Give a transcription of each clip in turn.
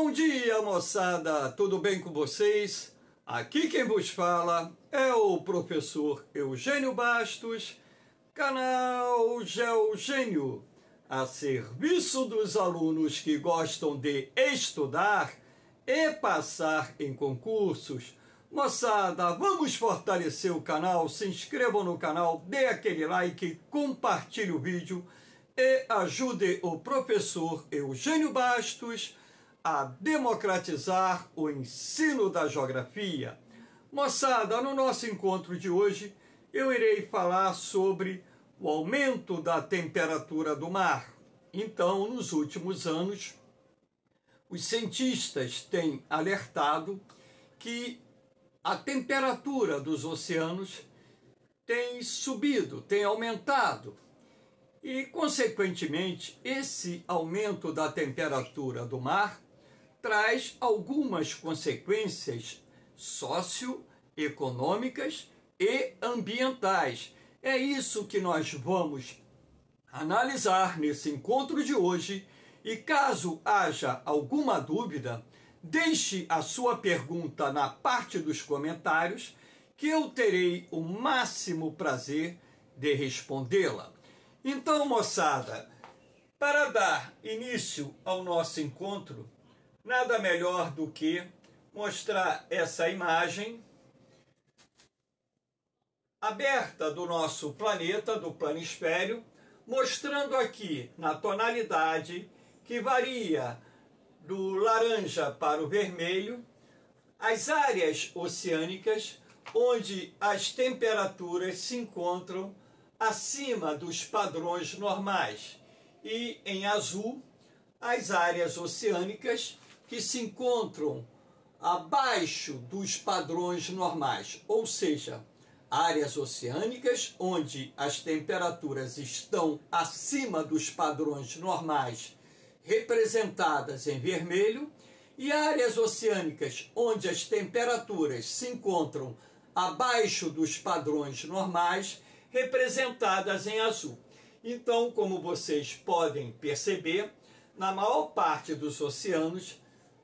Bom dia, moçada! Tudo bem com vocês? Aqui quem vos fala é o professor Eugênio Bastos, canal Geogênio, a serviço dos alunos que gostam de estudar e passar em concursos. Moçada, vamos fortalecer o canal, se inscrevam no canal, dê aquele like, compartilhe o vídeo e ajude o professor Eugênio Bastos a democratizar o ensino da geografia. Moçada, no nosso encontro de hoje, eu irei falar sobre o aumento da temperatura do mar. Então, nos últimos anos, os cientistas têm alertado que a temperatura dos oceanos tem subido, tem aumentado. E, consequentemente, esse aumento da temperatura do mar traz algumas consequências socioeconômicas e ambientais. É isso que nós vamos analisar nesse encontro de hoje. E caso haja alguma dúvida, deixe a sua pergunta na parte dos comentários, que eu terei o máximo prazer de respondê-la. Então, moçada, para dar início ao nosso encontro, nada melhor do que mostrar essa imagem aberta do nosso planeta, do planisfério, mostrando aqui na tonalidade que varia do laranja para o vermelho, as áreas oceânicas onde as temperaturas se encontram acima dos padrões normais, e em azul as áreas oceânicas que se encontram abaixo dos padrões normais, ou seja, áreas oceânicas onde as temperaturas estão acima dos padrões normais, representadas em vermelho, e áreas oceânicas onde as temperaturas se encontram abaixo dos padrões normais, representadas em azul. Então, como vocês podem perceber, na maior parte dos oceanos,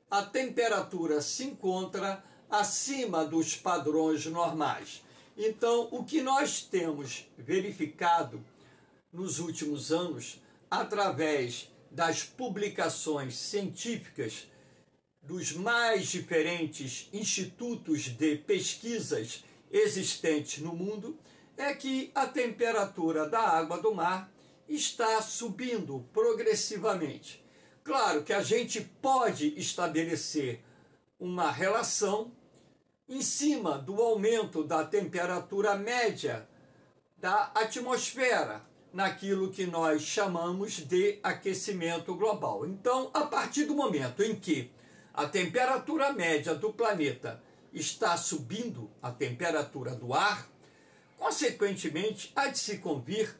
a temperatura se encontra acima dos padrões normais. Então, o que nós temos verificado nos últimos anos, através das publicações científicas dos mais diferentes institutos de pesquisas existentes no mundo, é que a temperatura da água do mar está subindo progressivamente. Claro que a gente pode estabelecer uma relação em cima do aumento da temperatura média da atmosfera, naquilo que nós chamamos de aquecimento global. Então, a partir do momento em que a temperatura média do planeta está subindo, a temperatura do ar, consequentemente, há de se convir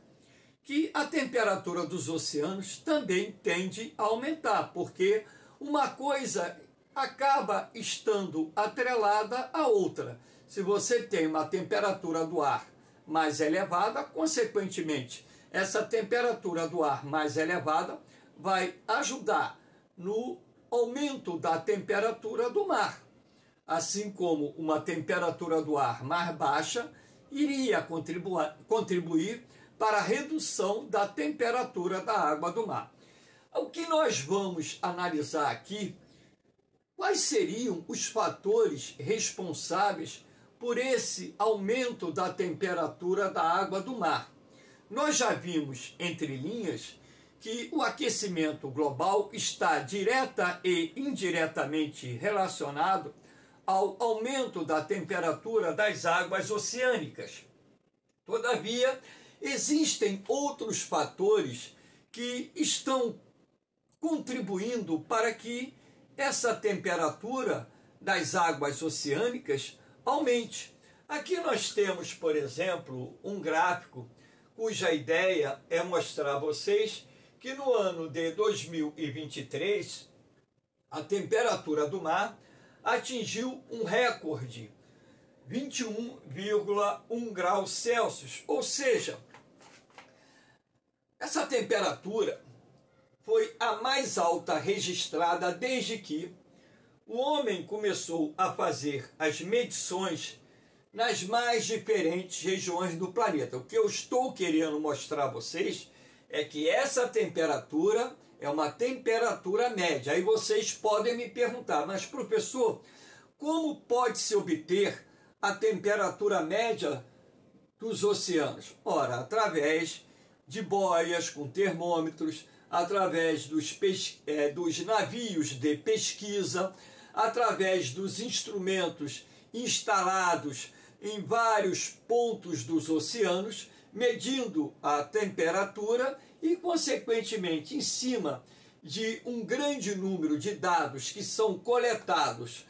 que a temperatura dos oceanos também tende a aumentar, porque uma coisa acaba estando atrelada à outra. Se você tem uma temperatura do ar mais elevada, consequentemente, essa temperatura do ar mais elevada vai ajudar no aumento da temperatura do mar, assim como uma temperatura do ar mais baixa iria contribuir para a redução da temperatura da água do mar. O que nós vamos analisar aqui, quais seriam os fatores responsáveis por esse aumento da temperatura da água do mar? Nós já vimos, entre linhas, que o aquecimento global está direta e indiretamente relacionado ao aumento da temperatura das águas oceânicas. Todavia, existem outros fatores que estão contribuindo para que essa temperatura das águas oceânicas aumente. Aqui nós temos, por exemplo, um gráfico cuja ideia é mostrar a vocês que no ano de 2023, a temperatura do mar atingiu um recorde, 21,1 graus Celsius, ou seja, essa temperatura foi a mais alta registrada desde que o homem começou a fazer as medições nas mais diferentes regiões do planeta. O que eu estou querendo mostrar a vocês é que essa temperatura é uma temperatura média. Aí vocês podem me perguntar, mas professor, como pode-se obter a temperatura média dos oceanos? Ora, através de boias com termômetros, através dos navios de pesquisa, através dos instrumentos instalados em vários pontos dos oceanos, medindo a temperatura e, consequentemente, em cima de um grande número de dados que são coletados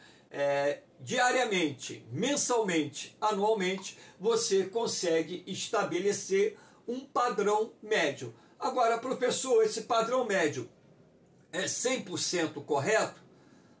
diariamente, mensalmente, anualmente, você consegue estabelecer um padrão médio. Agora, professor, esse padrão médio é 100% correto?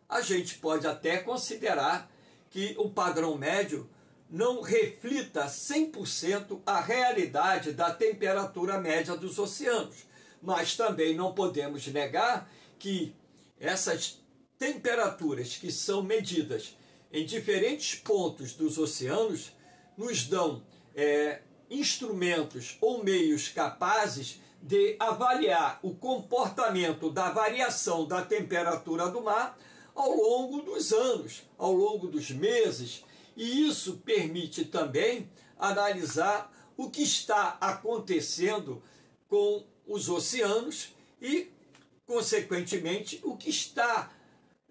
A gente pode até considerar que o padrão médio não reflita 100% a realidade da temperatura média dos oceanos. Mas também não podemos negar que essas temperaturas que são medidas em diferentes pontos dos oceanos nos dão instrumentos ou meios capazes de avaliar o comportamento da variação da temperatura do mar ao longo dos anos, ao longo dos meses, e isso permite também analisar o que está acontecendo com os oceanos e, consequentemente, o que está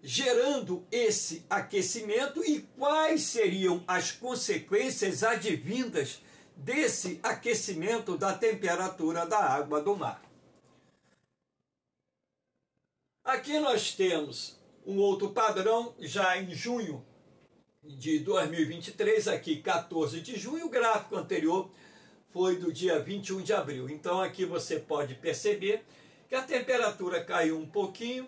gerando esse aquecimento e quais seriam as consequências advindas desse aquecimento da temperatura da água do mar. Aqui nós temos um outro padrão, já em junho de 2023, aqui 14 de junho, o gráfico anterior foi do dia 21 de abril. Então aqui você pode perceber que a temperatura caiu um pouquinho,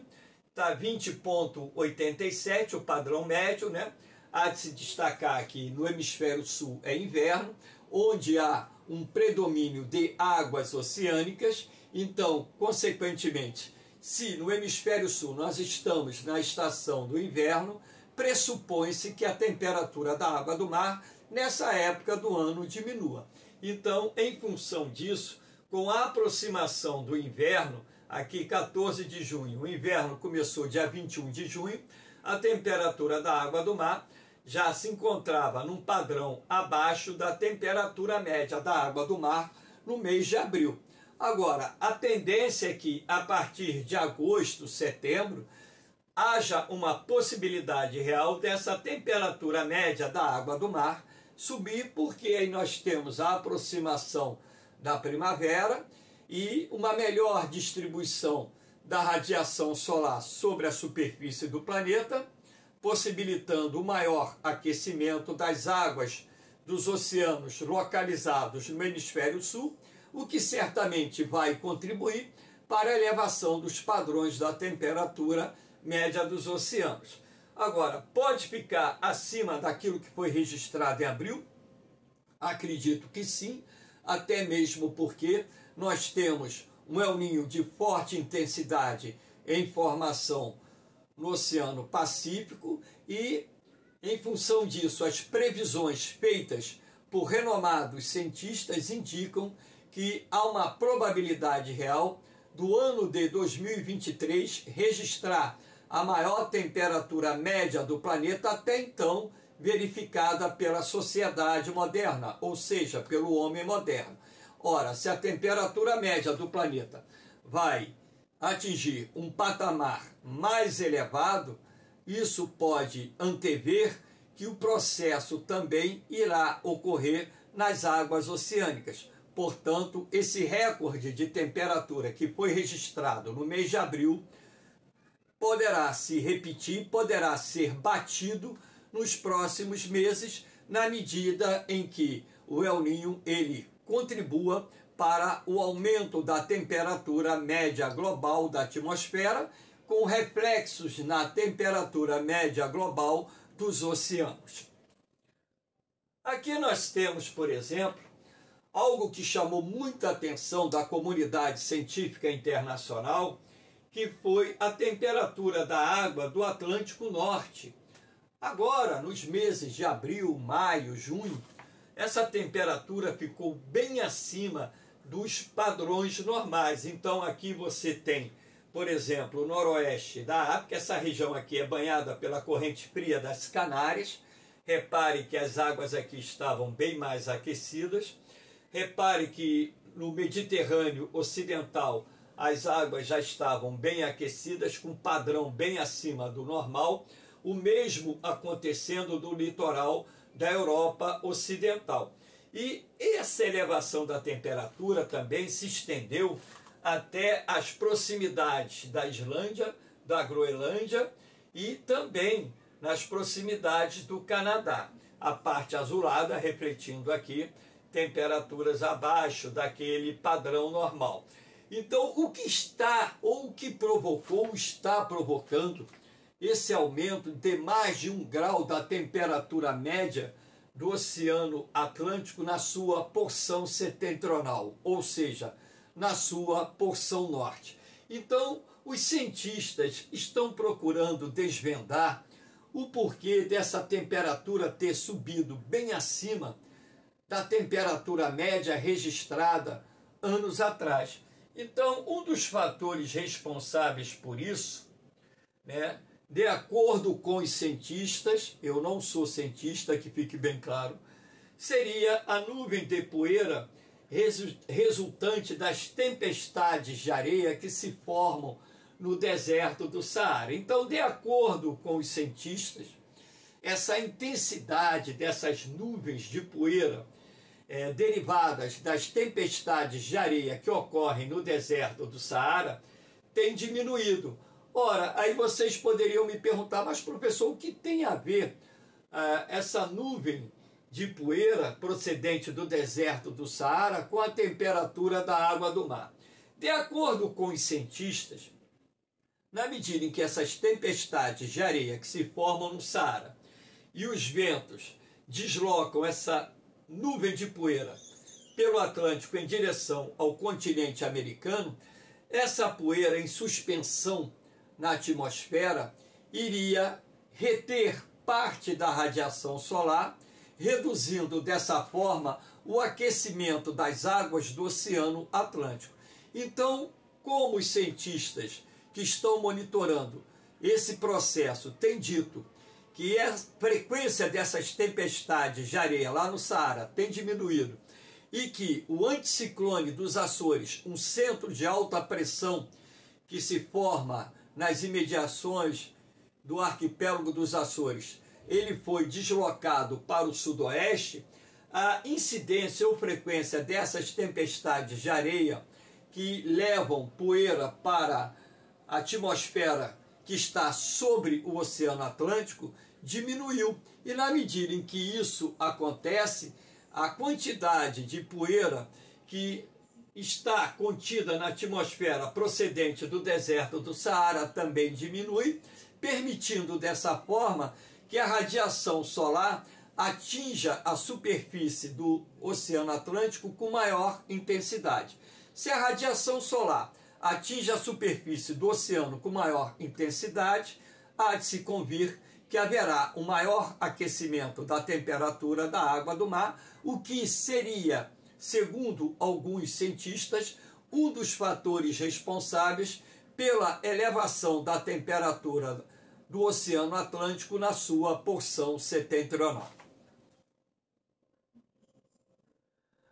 está 20,87, o padrão médio, né? Há de se destacar que no hemisfério sul é inverno, onde há um predomínio de águas oceânicas, então, consequentemente, se no hemisfério sul nós estamos na estação do inverno, pressupõe-se que a temperatura da água do mar nessa época do ano diminua. Então, em função disso, com a aproximação do inverno, aqui 14 de junho, o inverno começou dia 21 de junho, a temperatura da água do mar já se encontrava num padrão abaixo da temperatura média da água do mar no mês de abril. Agora, a tendência é que a partir de agosto, setembro, haja uma possibilidade real dessa temperatura média da água do mar subir, porque aí nós temos a aproximação da primavera e uma melhor distribuição da radiação solar sobre a superfície do planeta, possibilitando o maior aquecimento das águas dos oceanos localizados no hemisfério sul, o que certamente vai contribuir para a elevação dos padrões da temperatura média dos oceanos. Agora, pode ficar acima daquilo que foi registrado em abril? Acredito que sim, até mesmo porque nós temos um El Niño de forte intensidade em formação no Oceano Pacífico e, em função disso, as previsões feitas por renomados cientistas indicam que há uma probabilidade real do ano de 2023 registrar a maior temperatura média do planeta até então verificada pela sociedade moderna, ou seja, pelo homem moderno. Ora, se a temperatura média do planeta vai atingir um patamar mais elevado, isso pode antever que o processo também irá ocorrer nas águas oceânicas. Portanto, esse recorde de temperatura que foi registrado no mês de abril poderá se repetir, poderá ser batido nos próximos meses, na medida em que o El Niño ele contribua para o aumento da temperatura média global da atmosfera, com reflexos na temperatura média global dos oceanos. Aqui nós temos, por exemplo, algo que chamou muita atenção da comunidade científica internacional que foi a temperatura da água do Atlântico Norte. Agora, nos meses de abril, maio, junho, essa temperatura ficou bem acima dos padrões normais. Então aqui você tem, por exemplo, o noroeste da África. Essa região aqui é banhada pela corrente fria das Canárias. Repare que as águas aqui estavam bem mais aquecidas. Repare que no Mediterrâneo Ocidental as águas já estavam bem aquecidas, com padrão bem acima do normal. O mesmo acontecendo no litoral da Europa Ocidental. E essa elevação da temperatura também se estendeu até as proximidades da Islândia, da Groenlândia e também nas proximidades do Canadá. A parte azulada refletindo aqui temperaturas abaixo daquele padrão normal. Então, o que está, ou o que provocou, está provocando esse aumento de mais de 1 grau da temperatura média do Oceano Atlântico na sua porção setentrional, ou seja, na sua porção norte. Então, os cientistas estão procurando desvendar o porquê dessa temperatura ter subido bem acima da temperatura média registrada anos atrás. Então, um dos fatores responsáveis por isso, de acordo com os cientistas, eu não sou cientista, que fique bem claro, seria a nuvem de poeira resultante das tempestades de areia que se formam no deserto do Saara. Então, de acordo com os cientistas, essa intensidade dessas nuvens de poeira derivadas das tempestades de areia que ocorrem no deserto do Saara tem diminuído. Ora, aí vocês poderiam me perguntar, mas professor, o que tem a ver essa nuvem de poeira procedente do deserto do Saara com a temperatura da água do mar? De acordo com os cientistas, na medida em que essas tempestades de areia que se formam no Saara e os ventos deslocam essa nuvem de poeira pelo Atlântico em direção ao continente americano, essa poeira em suspensão na atmosfera iria reter parte da radiação solar, reduzindo dessa forma o aquecimento das águas do Oceano Atlântico. Então, como os cientistas que estão monitorando esse processo têm dito que a frequência dessas tempestades de areia lá no Saara tem diminuído e que o anticiclone dos Açores, um centro de alta pressão que se forma nas imediações do arquipélago dos Açores, ele foi deslocado para o sudoeste, a incidência ou frequência dessas tempestades de areia que levam poeira para a atmosfera que está sobre o Oceano Atlântico diminuiu. E na medida em que isso acontece, a quantidade de poeira que está contida na atmosfera procedente do deserto do Saara também diminui, permitindo dessa forma que a radiação solar atinja a superfície do Oceano Atlântico com maior intensidade. Se a radiação solar atinge a superfície do oceano com maior intensidade, há de se convir que haverá um maior aquecimento da temperatura da água do mar, o que seria, segundo alguns cientistas, um dos fatores responsáveis pela elevação da temperatura do Oceano Atlântico na sua porção setentrional.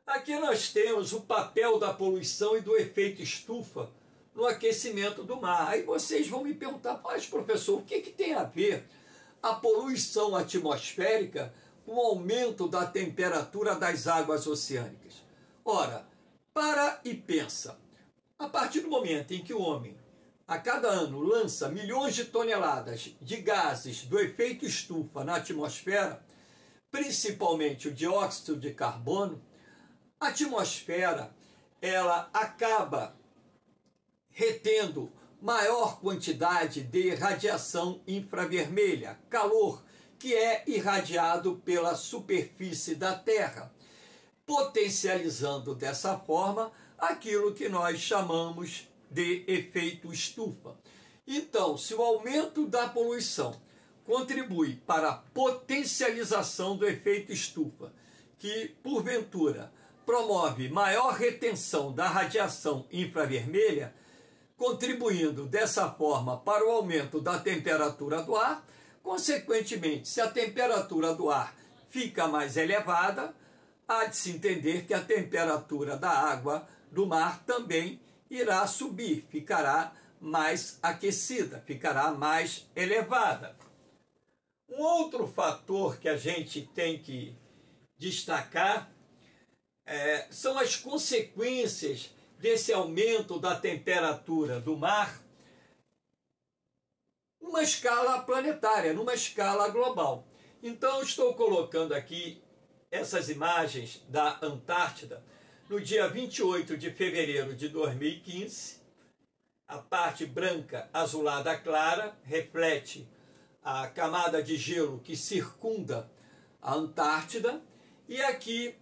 Aqui nós temos o papel da poluição e do efeito estufa no aquecimento do mar. Aí vocês vão me perguntar, mas professor, o que tem a ver a poluição atmosférica com o aumento da temperatura das águas oceânicas? Ora, para e pensa. A partir do momento em que o homem, a cada ano, lança milhões de toneladas de gases do efeito estufa na atmosfera, principalmente o dióxido de carbono, a atmosfera ela acaba retendo maior quantidade de radiação infravermelha, calor, que é irradiado pela superfície da Terra, potencializando dessa forma aquilo que nós chamamos de efeito estufa. Então, se o aumento da poluição contribui para a potencialização do efeito estufa, que, porventura, promove maior retenção da radiação infravermelha, contribuindo dessa forma para o aumento da temperatura do ar, consequentemente, se a temperatura do ar fica mais elevada, há de se entender que a temperatura da água do mar também irá subir, ficará mais aquecida, ficará mais elevada. Um outro fator que a gente tem que destacar são as consequências desse aumento da temperatura do mar numa escala planetária, numa escala global. Então, estou colocando aqui essas imagens da Antártida no dia 28 de fevereiro de 2015. A parte branca azulada clara reflete a camada de gelo que circunda a Antártida. E aqui,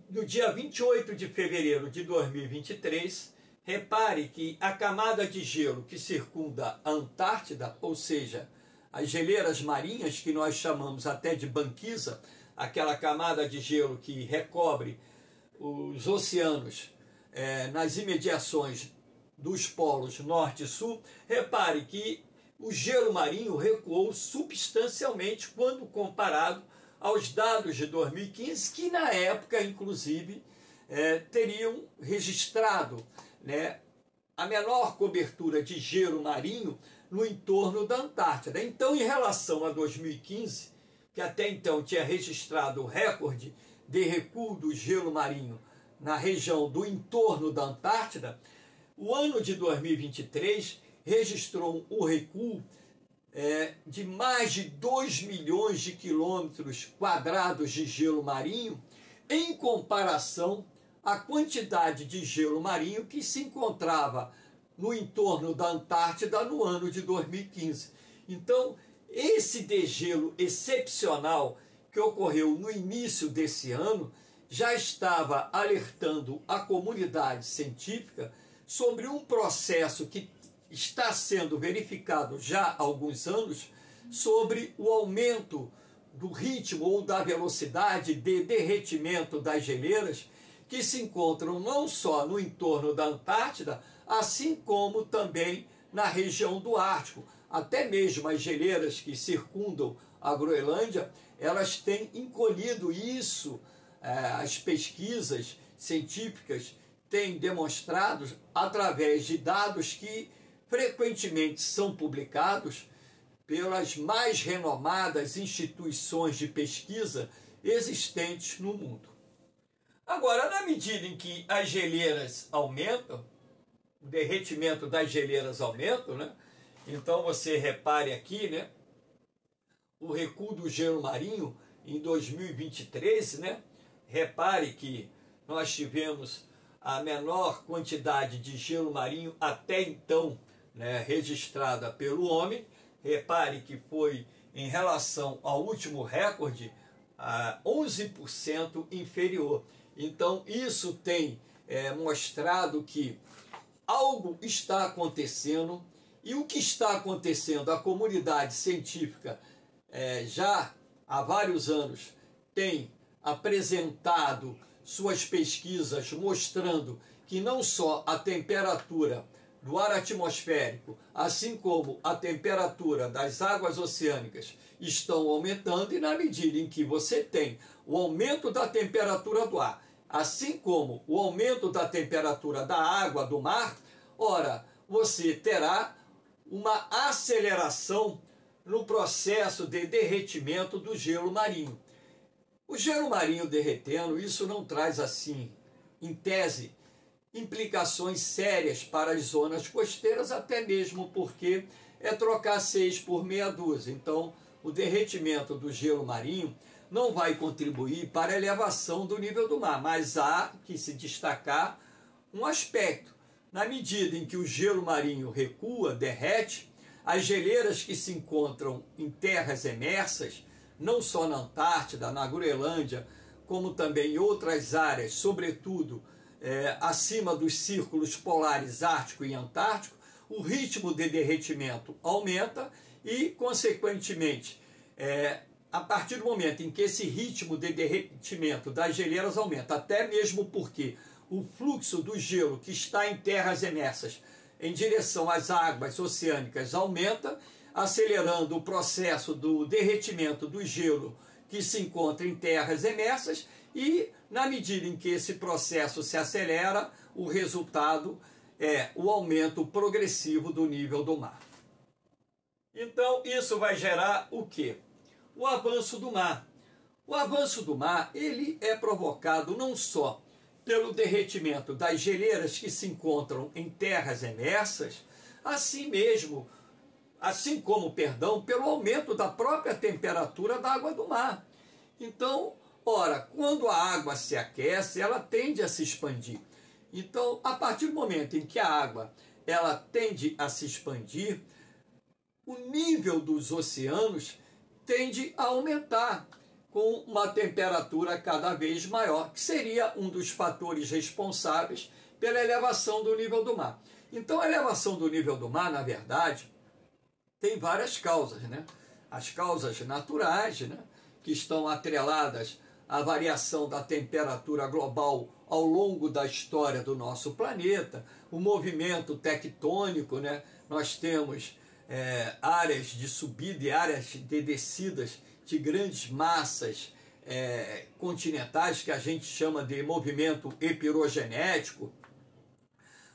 no dia 28 de fevereiro de 2023, repare que a camada de gelo que circunda a Antártida, ou seja, as geleiras marinhas, que nós chamamos até de banquisa, aquela camada de gelo que recobre os oceanos nas imediações dos polos norte e sul, repare que o gelo marinho recuou substancialmente quando comparado aos dados de 2015, que na época, inclusive, teriam registrado a menor cobertura de gelo marinho no entorno da Antártida. Então, em relação a 2015, que até então tinha registrado o recorde de recuo do gelo marinho na região do entorno da Antártida, o ano de 2023 registrou um recuo de mais de 2 milhões de quilômetros quadrados de gelo marinho, em comparação à quantidade de gelo marinho que se encontrava no entorno da Antártida no ano de 2015. Então, esse degelo excepcional que ocorreu no início desse ano já estava alertando a comunidade científica sobre um processo que está sendo verificado já há alguns anos sobre o aumento do ritmo ou da velocidade de derretimento das geleiras que se encontram não só no entorno da Antártida, assim como também na região do Ártico. Até mesmo as geleiras que circundam a Groenlândia, elas têm encolhido isso. As pesquisas científicas têm demonstrado, através de dados que frequentemente são publicados pelas mais renomadas instituições de pesquisa existentes no mundo. Agora, na medida em que as geleiras aumentam, o derretimento das geleiras aumenta, então você repare aqui, o recuo do gelo marinho em 2023, repare que nós tivemos a menor quantidade de gelo marinho até então, registrada pelo homem. Repare que foi, em relação ao último recorde, 11% inferior. Então, isso tem mostrado que algo está acontecendo, e o que está acontecendo, a comunidade científica já há vários anos tem apresentado suas pesquisas mostrando que não só a temperatura do ar atmosférico, assim como a temperatura das águas oceânicas estão aumentando, e na medida em que você tem o aumento da temperatura do ar, assim como o aumento da temperatura da água do mar, ora, você terá uma aceleração no processo de derretimento do gelo marinho. O gelo marinho derretendo, isso não traz assim, em tese, implicações sérias para as zonas costeiras, até mesmo porque é trocar 6 por meia dúzia. Então, o derretimento do gelo marinho não vai contribuir para a elevação do nível do mar, mas há que se destacar um aspecto. Na medida em que o gelo marinho recua, derrete, as geleiras que se encontram em terras emersas, não só na Antártida, na Groenlândia, como também em outras áreas, sobretudo acima dos círculos polares ártico e antártico, o ritmo de derretimento aumenta e, consequentemente, a partir do momento em que esse ritmo de derretimento das geleiras aumenta, até mesmo porque o fluxo do gelo que está em terras emersas em direção às águas oceânicas aumenta, acelerando o processo do derretimento do gelo que se encontra em terras emersas e, na medida em que esse processo se acelera, o resultado é o aumento progressivo do nível do mar. Então, isso vai gerar o quê? O avanço do mar. O avanço do mar, ele é provocado não só pelo derretimento das geleiras que se encontram em terras emersas, assim como, pelo aumento da própria temperatura da água do mar. Então, ora, quando a água se aquece, ela tende a se expandir. Então, a partir do momento em que a água ela tende a se expandir, o nível dos oceanos tende a aumentar com uma temperatura cada vez maior, que seria um dos fatores responsáveis pela elevação do nível do mar. Então, a elevação do nível do mar, na verdade, tem várias causas, né? As causas naturais, né? Que estão atreladas à variação da temperatura global ao longo da história do nosso planeta, o movimento tectônico, né? Nós temos áreas de subida e áreas de descidas de grandes massas continentais, que a gente chama de movimento epirogenético.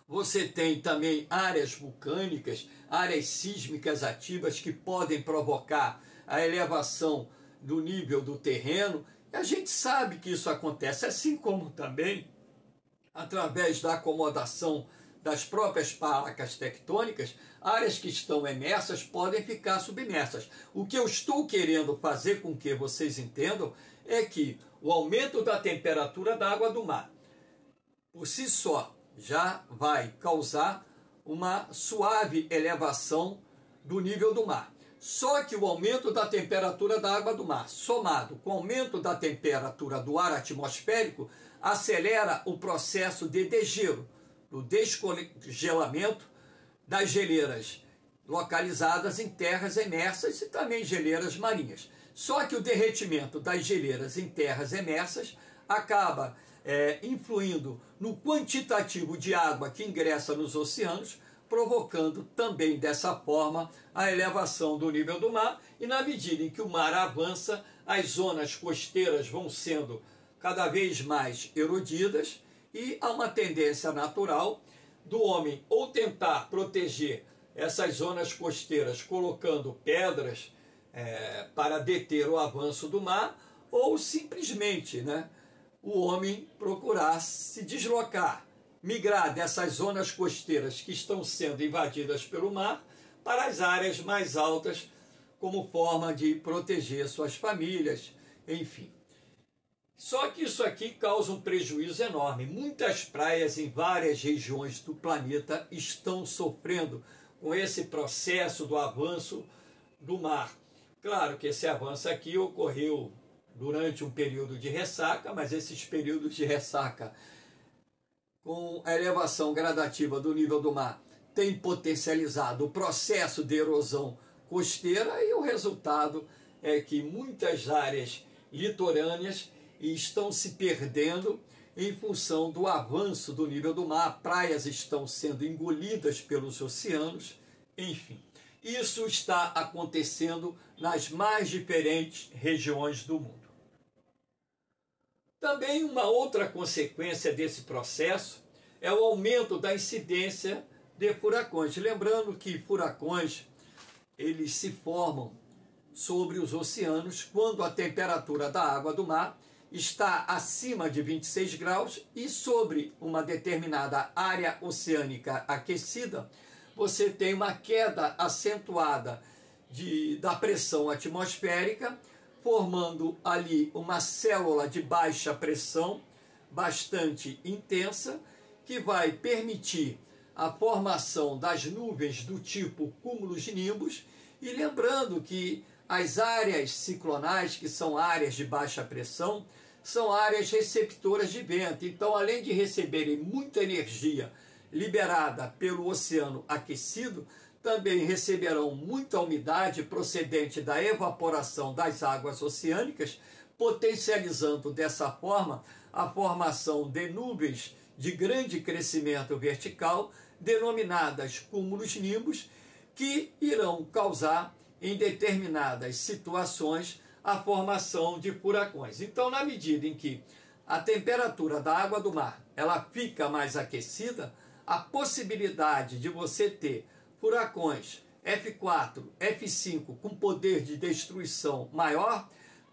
Você tem também áreas vulcânicas, áreas sísmicas ativas que podem provocar a elevação do nível do terreno. E a gente sabe que isso acontece, assim como também, através da acomodação das próprias placas tectônicas, áreas que estão emersas podem ficar submersas. O que eu estou querendo fazer com que vocês entendam é que o aumento da temperatura da água do mar, por si só, já vai causar uma suave elevação do nível do mar. Só que o aumento da temperatura da água do mar, somado com o aumento da temperatura do ar atmosférico, acelera o processo de degelo, do descongelamento das geleiras localizadas em terras emersas e também geleiras marinhas. Só que o derretimento das geleiras em terras emersas acaba influindo no quantitativo de água que ingressa nos oceanos, provocando também dessa forma a elevação do nível do mar, e na medida em que o mar avança, as zonas costeiras vão sendo cada vez mais erodidas e há uma tendência natural do homem ou tentar proteger essas zonas costeiras colocando pedras para deter o avanço do mar, ou simplesmente, o homem procurar se deslocar, migrar dessas zonas costeiras que estão sendo invadidas pelo mar para as áreas mais altas, como forma de proteger suas famílias, enfim. Só que isso aqui causa um prejuízo enorme. Muitas praias em várias regiões do planeta estão sofrendo com esse processo do avanço do mar. Claro que esse avanço aqui ocorreu durante um período de ressaca, mas esses períodos de ressaca, com a elevação gradativa do nível do mar, tem potencializado o processo de erosão costeira, e o resultado é que muitas áreas litorâneas estão se perdendo em função do avanço do nível do mar, praias estão sendo engolidas pelos oceanos, enfim. Isso está acontecendo nas mais diferentes regiões do mundo. Também uma outra consequência desse processo é o aumento da incidência de furacões. Lembrando que furacões, eles se formam sobre os oceanos quando a temperatura da água do mar está acima de 26 graus e sobre uma determinada área oceânica aquecida, você tem uma queda acentuada da pressão atmosférica, formando ali uma célula de baixa pressão bastante intensa, que vai permitir a formação das nuvens do tipo cumulonimbus. E lembrando que as áreas ciclonais, que são áreas de baixa pressão, são áreas receptoras de vento. Então, além de receberem muita energia liberada pelo oceano aquecido, também receberão muita umidade procedente da evaporação das águas oceânicas, potencializando dessa forma a formação de nuvens de grande crescimento vertical, denominadas cúmulos-nimbus, que irão causar, em determinadas situações, a formação de furacões. Então, na medida em que a temperatura da água do mar ela fica mais aquecida, a possibilidade de você ter furacões F4, F5 com poder de destruição maior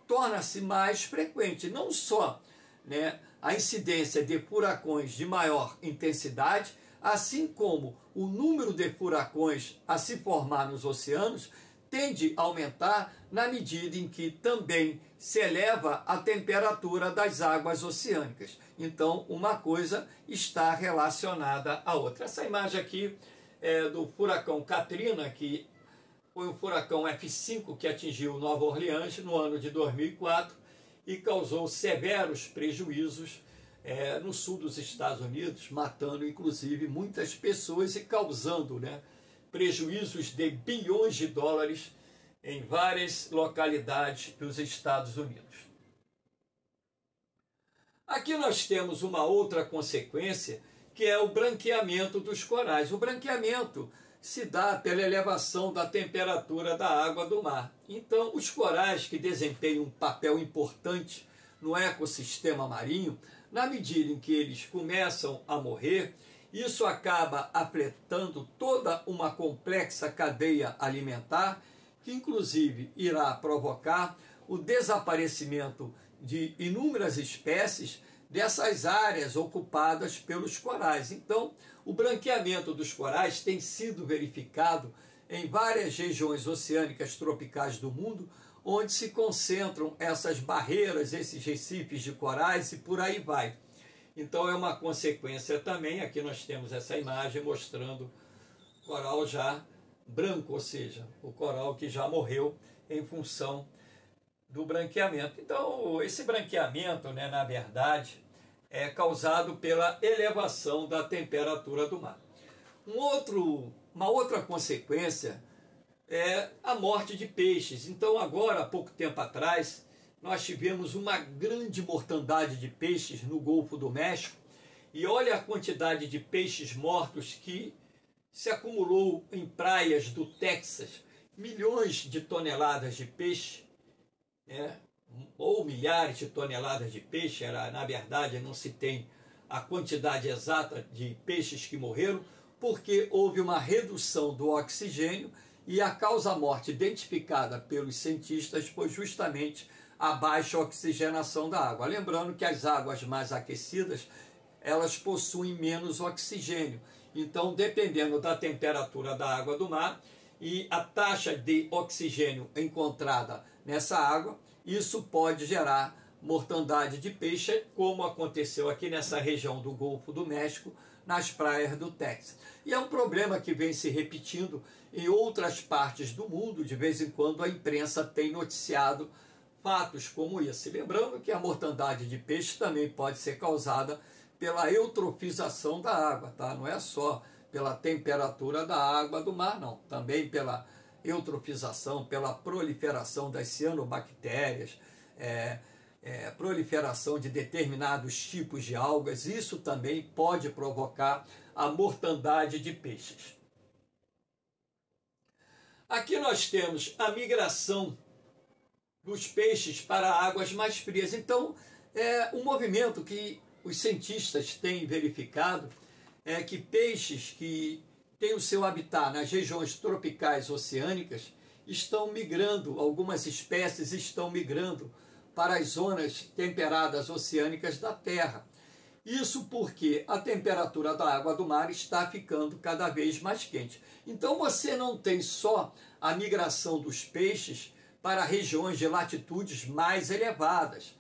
torna-se mais frequente. Não só, né, a incidência de furacões de maior intensidade, assim como o número de furacões a se formar nos oceanos tende a aumentar na medida em que também se eleva a temperatura das águas oceânicas. Então, uma coisa está relacionada à outra. Essa imagem aqui é do furacão Katrina, que foi um furacão F5 que atingiu Nova Orleans no ano de 2004 e causou severos prejuízos no sul dos Estados Unidos, matando inclusive muitas pessoas e causando, né, prejuízos de bilhões de dólares em várias localidades dos Estados Unidos. Aqui nós temos uma outra consequência, que é o branqueamento dos corais. O branqueamento se dá pela elevação da temperatura da água do mar. Então, os corais, que desempenham um papel importante no ecossistema marinho, na medida em que eles começam a morrer, isso acaba afetando toda uma complexa cadeia alimentar, que inclusive irá provocar o desaparecimento de inúmeras espécies dessas áreas ocupadas pelos corais. Então, o branqueamento dos corais tem sido verificado em várias regiões oceânicas tropicais do mundo, onde se concentram essas barreiras, esses recifes de corais e por aí vai. Então é uma consequência também. Aqui nós temos essa imagem mostrando coral já branco, ou seja, o coral que já morreu em função do branqueamento. Então, esse branqueamento, né, na verdade, é causado pela elevação da temperatura do mar. Uma outra consequência é a morte de peixes. Então, agora, há pouco tempo atrás, nós tivemos uma grande mortandade de peixes no Golfo do México, e olha a quantidade de peixes mortos que se acumulou em praias do Texas. Milhões de toneladas de peixe, ou milhares de toneladas de peixe, na verdade não se tem a quantidade exata de peixes que morreram, porque houve uma redução do oxigênio, e a causa-morte identificada pelos cientistas foi justamente a baixa oxigenação da água. Lembrando que as águas mais aquecidas, elas possuem menos oxigênio. Então, dependendo da temperatura da água do mar e a taxa de oxigênio encontrada nessa água, isso pode gerar mortandade de peixe, como aconteceu aqui nessa região do Golfo do México, nas praias do Texas. E é um problema que vem se repetindo em outras partes do mundo. De vez em quando a imprensa tem noticiado fatos como esse. Lembrando que a mortandade de peixe também pode ser causada pela eutrofização da água, tá? Não é só pela temperatura da água do mar, não. Também pela eutrofização, pela proliferação das cianobactérias, proliferação de determinados tipos de algas. Isso também pode provocar a mortandade de peixes. Aqui nós temos a migração dos peixes para águas mais frias. Então, um movimento que os cientistas têm verificado é que peixes que têm o seu habitat nas regiões tropicais oceânicas estão migrando, algumas espécies estão migrando para as zonas temperadas oceânicas da Terra. Isso porque a temperatura da água do mar está ficando cada vez mais quente. Então você não tem só a migração dos peixes para regiões de latitudes mais elevadas.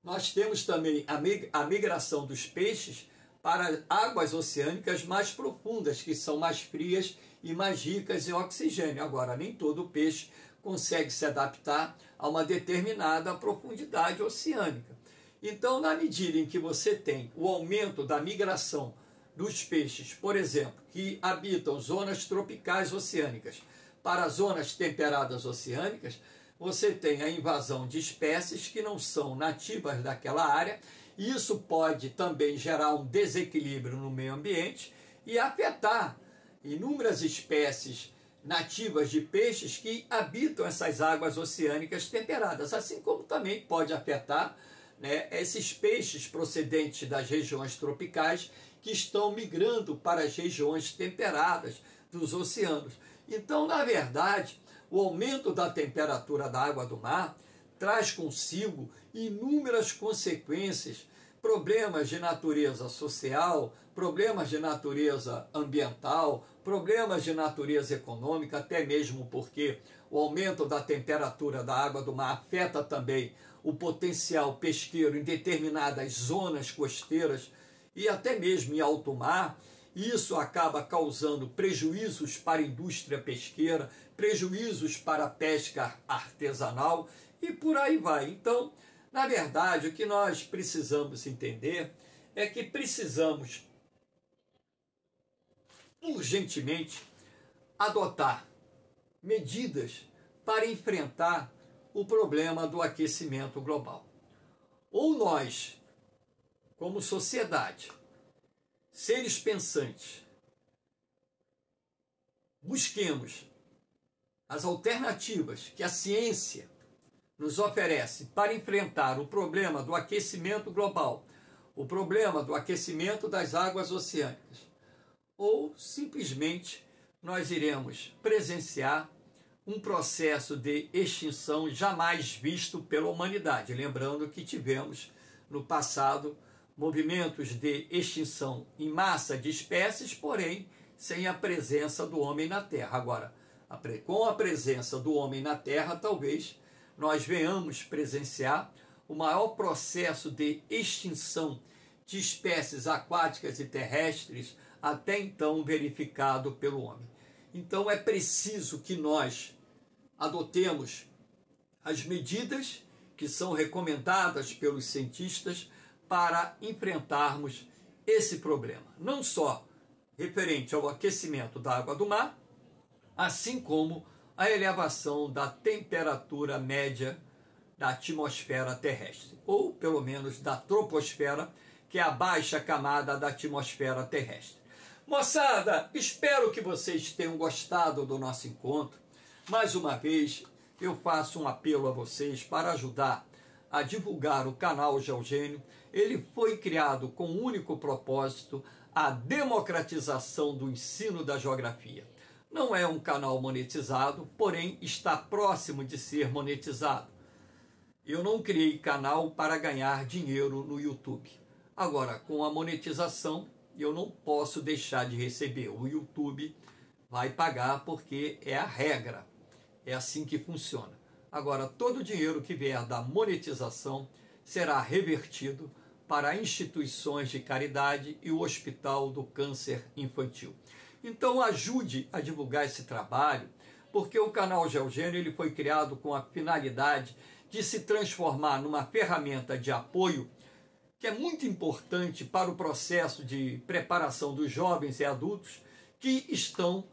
Nós temos também a migração dos peixes para águas oceânicas mais profundas, que são mais frias e mais ricas em oxigênio. Agora, nem todo peixe consegue se adaptar a uma determinada profundidade oceânica. Então, na medida em que você tem o aumento da migração dos peixes, por exemplo, que habitam zonas tropicais oceânicas para zonas temperadas oceânicas, você tem a invasão de espécies que não são nativas daquela área, e isso pode também gerar um desequilíbrio no meio ambiente e afetar inúmeras espécies nativas de peixes que habitam essas águas oceânicas temperadas, assim como também pode afetar, né, esses peixes procedentes das regiões tropicais que estão migrando para as regiões temperadas dos oceanos. Então, na verdade, o aumento da temperatura da água do mar traz consigo inúmeras consequências, problemas de natureza social, problemas de natureza ambiental, problemas de natureza econômica, até mesmo porque o aumento da temperatura da água do mar afeta também o potencial pesqueiro em determinadas zonas costeiras e até mesmo em alto mar. Isso acaba causando prejuízos para a indústria pesqueira, prejuízos para a pesca artesanal e por aí vai. Então, na verdade, o que nós precisamos entender é que precisamos urgentemente adotar medidas para enfrentar o problema do aquecimento global. Ou nós, como sociedade, seres pensantes, busquemos as alternativas que a ciência nos oferece para enfrentar o problema do aquecimento global, o problema do aquecimento das águas oceânicas, ou simplesmente nós iremos presenciar um processo de extinção jamais visto pela humanidade. Lembrando que tivemos no passado movimentos de extinção em massa de espécies, porém sem a presença do homem na Terra. Agora, com a presença do homem na Terra, talvez nós venhamos presenciar o maior processo de extinção de espécies aquáticas e terrestres até então verificado pelo homem. Então é preciso que nós adotemos as medidas que são recomendadas pelos cientistas para enfrentarmos esse problema, não só referente ao aquecimento da água do mar, assim como a elevação da temperatura média da atmosfera terrestre, ou pelo menos da troposfera, que é a baixa camada da atmosfera terrestre. Moçada, espero que vocês tenham gostado do nosso encontro. Mais uma vez, eu faço um apelo a vocês para ajudar a divulgar o canal Geogênio. Ele foi criado com o único propósito, a democratização do ensino da geografia. Não é um canal monetizado, porém está próximo de ser monetizado. Eu não criei canal para ganhar dinheiro no YouTube. Agora, com a monetização, eu não posso deixar de receber. O YouTube vai pagar porque é a regra. É assim que funciona. Agora, todo o dinheiro que vier da monetização será revertido para instituições de caridade e o Hospital do Câncer Infantil. Então, ajude a divulgar esse trabalho, porque o canal Geogênio ele foi criado com a finalidade de se transformar numa ferramenta de apoio que é muito importante para o processo de preparação dos jovens e adultos que estão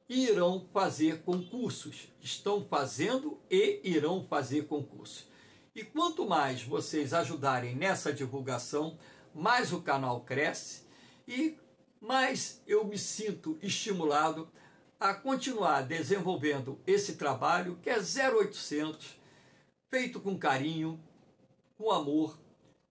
e irão fazer concursos. Estão fazendo e irão fazer concursos. E quanto mais vocês ajudarem nessa divulgação, mais o canal cresce e mais eu me sinto estimulado a continuar desenvolvendo esse trabalho que é 0800, feito com carinho, com amor,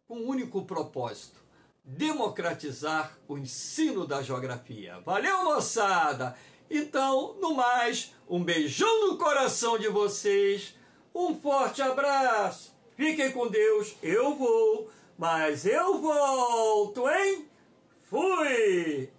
com um único propósito: democratizar o ensino da geografia. Valeu, moçada! Então, no mais, um beijão no coração de vocês, um forte abraço, fiquem com Deus, eu vou, mas eu volto, hein? Fui!